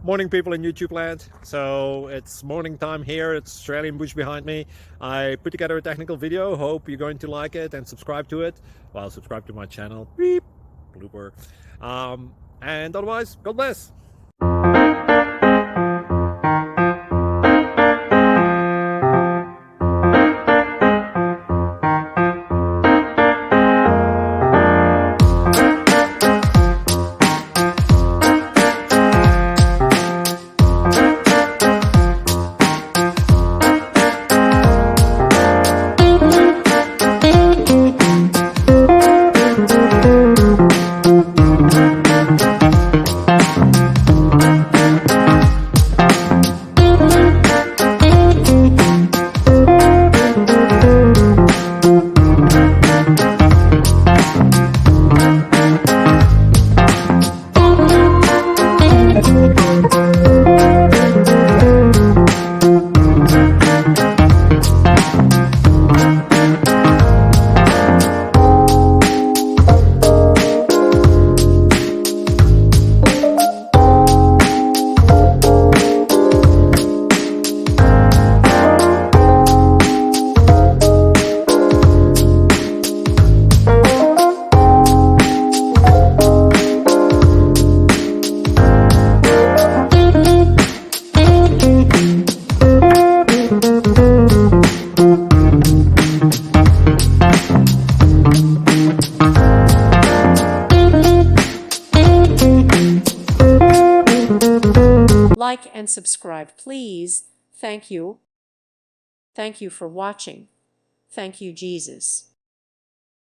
Morning, people in YouTube land. So it's morning time here. It's Australian bush behind me. I put together a technical video. Hope you're going to like it and subscribe to it. Well, subscribe to my channel. Beep. Blooper. And otherwise, God bless. Like and subscribe, please. Thank you. Thank you for watching. Thank you, Jesus.